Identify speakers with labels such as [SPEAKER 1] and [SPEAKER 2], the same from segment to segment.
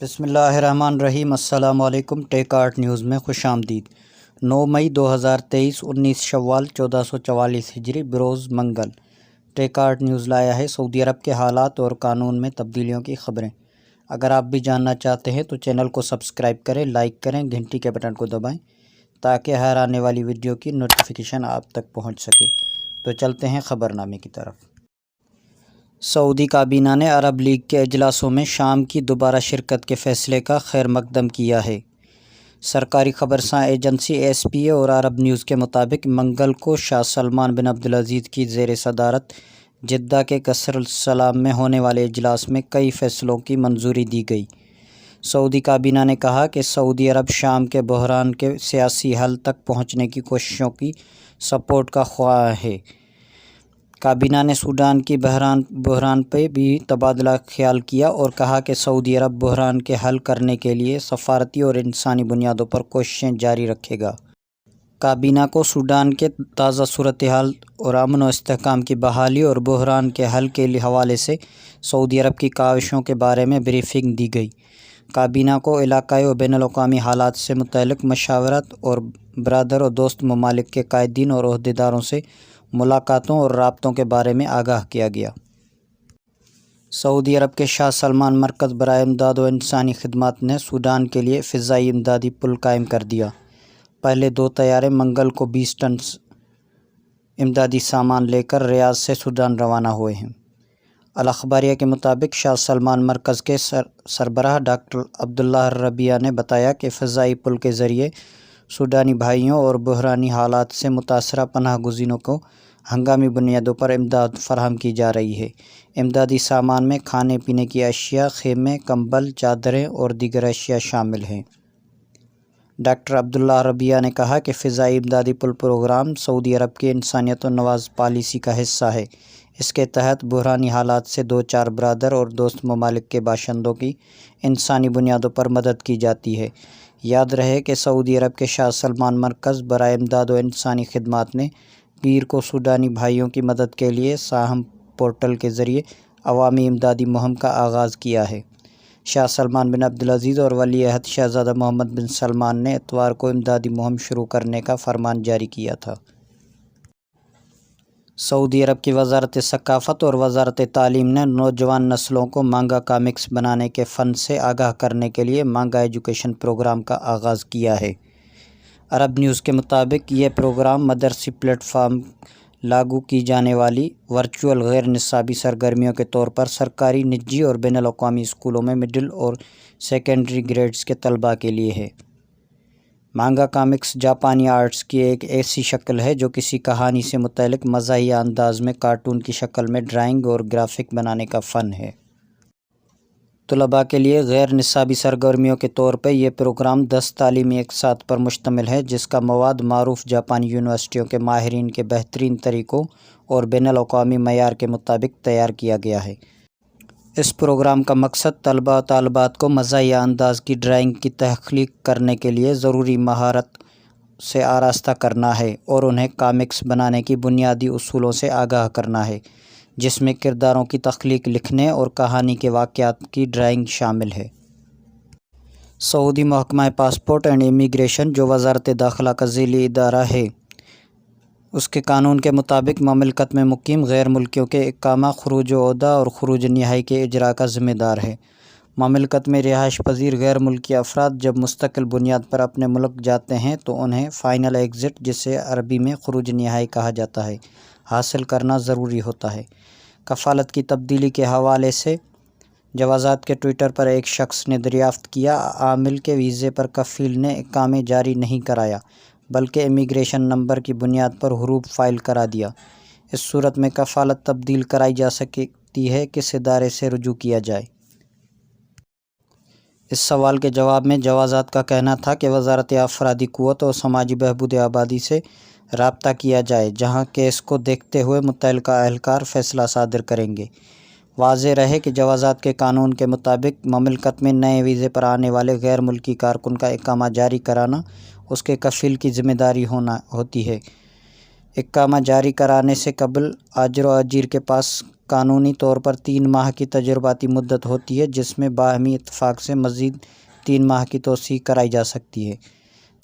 [SPEAKER 1] بسم اللہ الرحمن الرحیم۔ السلام علیکم۔ ٹیک آرٹ نیوز میں خوش آمدید۔ 9 مئی 2023 19 شوال 1444 ہجری بروز منگل۔ ٹیک آرٹ نیوز لایا ہے سعودی عرب کے حالات اور قانون میں تبدیلیوں کی خبریں۔ اگر آپ بھی جاننا چاہتے ہیں تو چینل کو سبسکرائب کریں، لائک کریں، گھنٹی کے بٹن کو دبائیں تاکہ ہر آنے والی ویڈیو کی نوٹیفیکیشن آپ تک پہنچ سکے۔ تو چلتے ہیں خبر نامے کی طرف۔ سعودی کابینہ نے عرب لیگ کے اجلاسوں میں شام کی دوبارہ شرکت کے فیصلے کا خیر مقدم کیا ہے۔ سرکاری خبرساں ایجنسی ASPA اور عرب نیوز کے مطابق منگل کو شاہ سلمان بن عبدالعزیز کی زیر صدارت جدہ کے قصر السلام میں ہونے والے اجلاس میں کئی فیصلوں کی منظوری دی گئی۔ سعودی کابینہ نے کہا کہ سعودی عرب شام کے بحران کے سیاسی حل تک پہنچنے کی کوششوں کی سپورٹ کا خواہاں ہے۔ کابینہ نے سوڈان کی بحران پہ بھی تبادلہ خیال کیا اور کہا کہ سعودی عرب بحران کے حل کرنے کے لیے سفارتی اور انسانی بنیادوں پر کوششیں جاری رکھے گا۔ کابینہ کو سوڈان کے تازہ صورتحال اور امن و استحکام کی بحالی اور بحران کے حل کے حوالے سے سعودی عرب کی کاوشوں کے بارے میں بریفنگ دی گئی۔ کابینہ کو علاقائی و بین الاقوامی حالات سے متعلق مشاورت اور برادر و دوست ممالک کے قائدین اور عہدیداروں سے ملاقاتوں اور رابطوں کے بارے میں آگاہ کیا گیا۔ سعودی عرب کے شاہ سلمان مرکز برائے امداد و انسانی خدمات نے سوڈان کے لیے فضائی امدادی پل قائم کر دیا۔ پہلے 2 طیارے منگل کو 20 ٹن امدادی سامان لے کر ریاض سے سوڈان روانہ ہوئے ہیں۔ الاخباریہ کے مطابق شاہ سلمان مرکز کے سربراہ ڈاکٹر عبداللہ الربیہ نے بتایا کہ فضائی پل کے ذریعے سوڈانی بھائیوں اور بحرانی حالات سے متاثرہ پناہ گزینوں کو ہنگامی بنیادوں پر امداد فراہم کی جا رہی ہے۔ امدادی سامان میں کھانے پینے کی اشیاء، خیمے، کمبل، چادریں اور دیگر اشیاء شامل ہیں۔ ڈاکٹر عبداللہ الربیہ نے کہا کہ فضائی امدادی پل پروگرام سعودی عرب کی انسانیت و نواز پالیسی کا حصہ ہے۔ اس کے تحت بحرانی حالات سے 2-4 برادر اور دوست ممالک کے باشندوں کی انسانی بنیادوں پر مدد کی جاتی ہے۔ یاد رہے کہ سعودی عرب کے شاہ سلمان مرکز برائے امداد و انسانی خدمات نے پیر کو سوڈانی بھائیوں کی مدد کے لیے ساہم پورٹل کے ذریعے عوامی امدادی مہم کا آغاز کیا ہے۔ شاہ سلمان بن عبدالعزیز اور ولی عہد شہزادہ محمد بن سلمان نے اتوار کو امدادی مہم شروع کرنے کا فرمان جاری کیا تھا۔ سعودی عرب کی وزارت ثقافت اور وزارت تعلیم نے نوجوان نسلوں کو مانگا کامکس بنانے کے فن سے آگاہ کرنے کے لیے مانگا ایجوکیشن پروگرام کا آغاز کیا ہے۔ عرب نیوز کے مطابق یہ پروگرام مدرسی پلیٹ فارم لاگو کی جانے والی ورچوئل غیر نصابی سرگرمیوں کے طور پر سرکاری، نجی اور بین الاقوامی اسکولوں میں مڈل اور سیکنڈری گریڈز کے طلباء کے لیے ہے۔ مانگا کامکس جاپانی آرٹس کی ایک ایسی شکل ہے جو کسی کہانی سے متعلق مزاحیہ انداز میں کارٹون کی شکل میں ڈرائنگ اور گرافک بنانے کا فن ہے۔ طلباء کے لیے غیر نصابی سرگرمیوں کے طور پہ یہ پروگرام 10 تعلیمی اقساط پر مشتمل ہے، جس کا مواد معروف جاپانی یونیورسٹیوں کے ماہرین کے بہترین طریقوں اور بین الاقوامی معیار کے مطابق تیار کیا گیا ہے۔ اس پروگرام کا مقصد طلباء و طالبات کو مزاحیہ انداز کی ڈرائنگ کی تخلیق کرنے کے لیے ضروری مہارت سے آراستہ کرنا ہے اور انہیں کامکس بنانے کی بنیادی اصولوں سے آگاہ کرنا ہے، جس میں کرداروں کی تخلیق، لکھنے اور کہانی کے واقعات کی ڈرائنگ شامل ہے۔ سعودی محکمہ پاسپورٹ اینڈ امیگریشن، جو وزارت داخلہ کا ذیلی ادارہ ہے، اس کے قانون کے مطابق مملکت میں مقیم غیر ملکیوں کے اقامہ، خروج عہدہ اور خروج نہائی کے اجراء کا ذمہ دار ہے۔ مملکت میں رہائش پذیر غیر ملکی افراد جب مستقل بنیاد پر اپنے ملک جاتے ہیں تو انہیں فائنل ایگزٹ، جسے عربی میں خروج نہائی کہا جاتا ہے، حاصل کرنا ضروری ہوتا ہے۔ کفالت کی تبدیلی کے حوالے سے جوازات کے ٹوئٹر پر ایک شخص نے دریافت کیا، عامل کے ویزے پر کفیل نے اقامے جاری نہیں کرایا بلکہ امیگریشن نمبر کی بنیاد پر حروف فائل کرا دیا۔ اس صورت میں کفالت تبدیل کرائی جا سکتی ہے، کس ادارے سے رجوع کیا جائے؟ اس سوال کے جواب میں جوازات کا کہنا تھا کہ وزارت افرادی قوت اور سماجی بہبود آبادی سے رابطہ کیا جائے، جہاں کیس کو دیکھتے ہوئے متعلقہ اہلکار فیصلہ صادر کریں گے۔ واضح رہے کہ جوازات کے قانون کے مطابق مملکت میں نئے ویزے پر آنے والے غیر ملکی کارکن کا اقامہ جاری کرانا اس کے کفیل کی ذمہ داری ہوتی ہے۔ اقامہ جاری کرانے سے قبل آجر و اجیر کے پاس قانونی طور پر 3 ماہ کی تجرباتی مدت ہوتی ہے، جس میں باہمی اتفاق سے مزید 3 ماہ کی توسیع کرائی جا سکتی ہے۔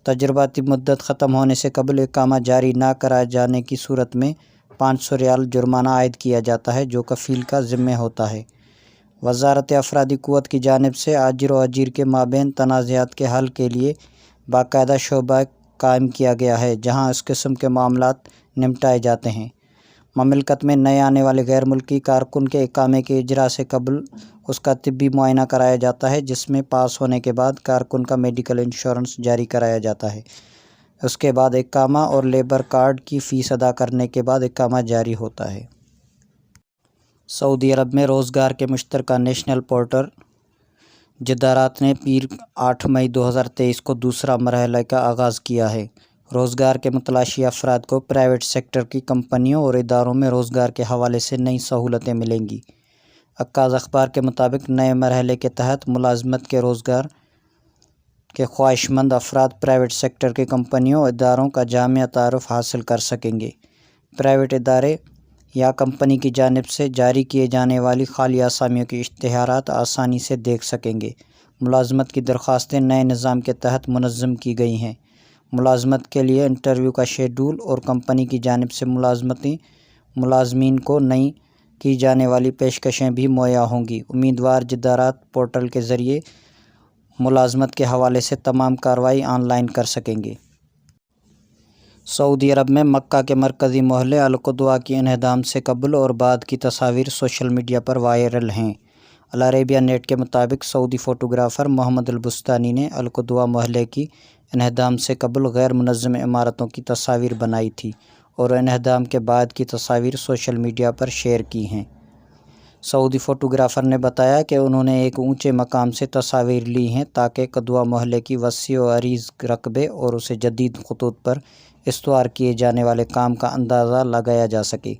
[SPEAKER 1] تجرباتی مدت ختم ہونے سے قبل اقامہ جاری نہ کرائے جانے کی صورت میں 500 ریال جرمانہ عائد کیا جاتا ہے، جو کفیل کا ذمہ ہوتا ہے۔ وزارت افرادی قوت کی جانب سے آجر و اجیر کے مابین تنازعات کے حل کے لیے باقاعدہ شعبہ قائم کیا گیا ہے، جہاں اس قسم کے معاملات نمٹائے جاتے ہیں۔ مملکت میں نئے آنے والے غیر ملکی کارکن کے اقامے کے اجراء سے قبل اس کا طبی معائنہ کرایا جاتا ہے، جس میں پاس ہونے کے بعد کارکن کا میڈیکل انشورنس جاری کرایا جاتا ہے۔ اس کے بعد اقامہ اور لیبر کارڈ کی فیس ادا کرنے کے بعد اقامہ جاری ہوتا ہے۔ سعودی عرب میں روزگار کے مشترکہ نیشنل پورٹل جدارات نے پیر 8 مئی 2023 کو دوسرا مرحلے کا آغاز کیا ہے۔ روزگار کے متلاشی افراد کو پرائیویٹ سیکٹر کی کمپنیوں اور اداروں میں روزگار کے حوالے سے نئی سہولتیں ملیں گی۔ عکاظ اخبار کے مطابق نئے مرحلے کے تحت ملازمت کے روزگار کے خواہش مند افراد پرائیویٹ سیکٹر کی کمپنیوں اور اداروں کا جامع تعارف حاصل کر سکیں گے۔ پرائیویٹ ادارے یا کمپنی کی جانب سے جاری کیے جانے والی خالی اسامیوں کے اشتہارات آسانی سے دیکھ سکیں گے۔ ملازمت کی درخواستیں نئے نظام کے تحت منظم کی گئی ہیں۔ ملازمت کے لیے انٹرویو کا شیڈول اور کمپنی کی جانب سے ملازمین کو نئی کی جانے والی پیشکشیں بھی مہیا ہوں گی۔ امیدوار جدارات پورٹل کے ذریعے ملازمت کے حوالے سے تمام کارروائی آن لائن کر سکیں گے۔ سعودی عرب میں مکہ کے مرکزی محلے القدوہ کی انہدام سے قبل اور بعد کی تصاویر سوشل میڈیا پر وائرل ہیں۔ العربیہ نیٹ کے مطابق سعودی فوٹوگرافر محمد البستانی نے القدوہ محلے کی انہدام سے قبل غیر منظم عمارتوں کی تصاویر بنائی تھی اور انہدام کے بعد کی تصاویر سوشل میڈیا پر شیئر کی ہیں۔ سعودی فوٹوگرافر نے بتایا کہ انہوں نے ایک اونچے مقام سے تصاویر لی ہیں تاکہ قدوہ محلے کی وسیع و عریض رقبے اور اسے جدید خطوط پر استوار کیے جانے والے کام کا اندازہ لگایا جا سکے۔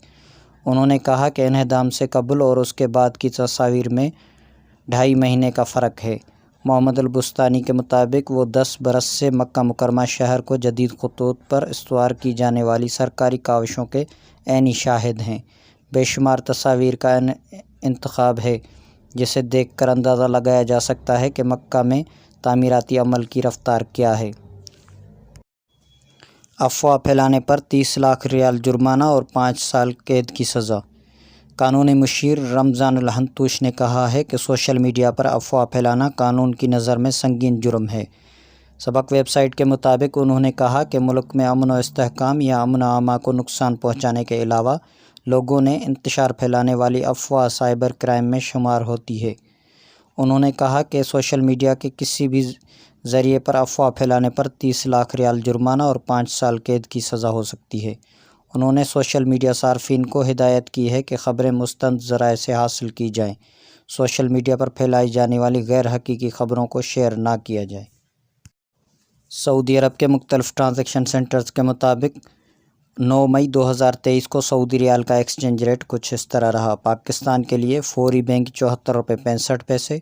[SPEAKER 1] انہوں نے کہا کہ انہدام سے قبل اور اس کے بعد کی تصاویر میں 2.5 مہینے کا فرق ہے۔ محمد البستانی کے مطابق وہ 10 برس سے مکہ مکرمہ شہر کو جدید خطوط پر استوار کی جانے والی سرکاری کاوشوں کے عینی شاہد ہیں۔ بے شمار تصاویر کا انتخاب ہے، جسے دیکھ کر اندازہ لگایا جا سکتا ہے کہ مکہ میں تعمیراتی عمل کی رفتار کیا ہے۔ افواہ پھیلانے پر 30 لاکھ ریال جرمانہ اور 5 سال قید کی سزا۔ قانونی مشیر رمضان الحنتوش نے کہا ہے کہ سوشل میڈیا پر افواہ پھیلانا قانون کی نظر میں سنگین جرم ہے۔ سبق ویب سائٹ کے مطابق انہوں نے کہا کہ ملک میں امن و استحکام یا امن عامہ کو نقصان پہنچانے کے علاوہ لوگوں نے انتشار پھیلانے والی افواہ سائبر کرائم میں شمار ہوتی ہے۔ انہوں نے کہا کہ سوشل میڈیا کے کسی بھی ذریعے پر افواہ پھیلانے پر 30 لاکھ ریال جرمانہ اور 5 سال قید کی سزا ہو سکتی ہے۔ انہوں نے سوشل میڈیا صارفین کو ہدایت کی ہے کہ خبریں مستند ذرائع سے حاصل کی جائیں۔ سوشل میڈیا پر پھیلائی جانے والی غیر حقیقی خبروں کو شیئر نہ کیا جائے۔ سعودی عرب کے مختلف ٹرانزیکشن سینٹرز کے مطابق 9 مئی 2023 کو سعودی ریال کا ایکسچینج ریٹ کچھ اس طرح رہا۔ پاکستان کے لیے فوری بینک 74.65 روپے،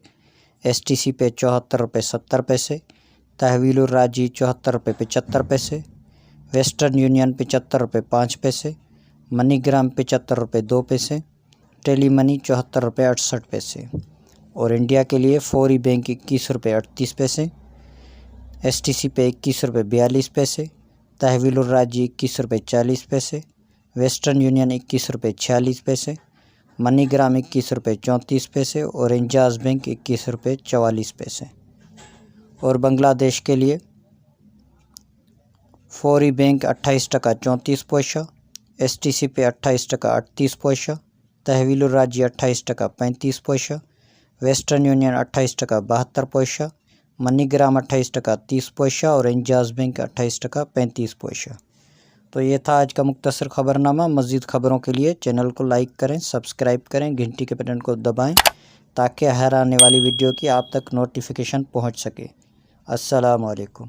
[SPEAKER 1] ایس ٹی سی پے 74.70 روپے، تحویل الراجی 74.75 روپے، ویسٹرن یونین 75.05 روپے، منی گرام 75.02 روپے، ٹیلی منی 74.68 روپے اور انڈیا کے لیے فوری بینک 21.38 روپے، ایس ٹی سی پے 21.42 روپے، تحویل الراجی 21.40 روپے، ویسٹرن یونین 21.46 روپے، منی گرام 21.34 روپے اور انجاز بینک 21.44 روپے۔ اور بنگلہ دیش کے لیے فوری بینک 28.34 ایس ٹی سی پے 28.38 تحویل الراجی 28.35 ویسٹرن یونین 28.72 منی گرام 28.30 اور انجاز بینک 28.35۔ تو یہ تھا آج کا مختصر خبر نامہ۔ مزید خبروں کے لیے چینل کو لائک کریں، سبسکرائب کریں، گھنٹی کے بٹن کو دبائیں تاکہ ہر آنے والی ویڈیو کی آپ تک نوٹیفیکیشن پہنچ سکے۔ السلام علیکم۔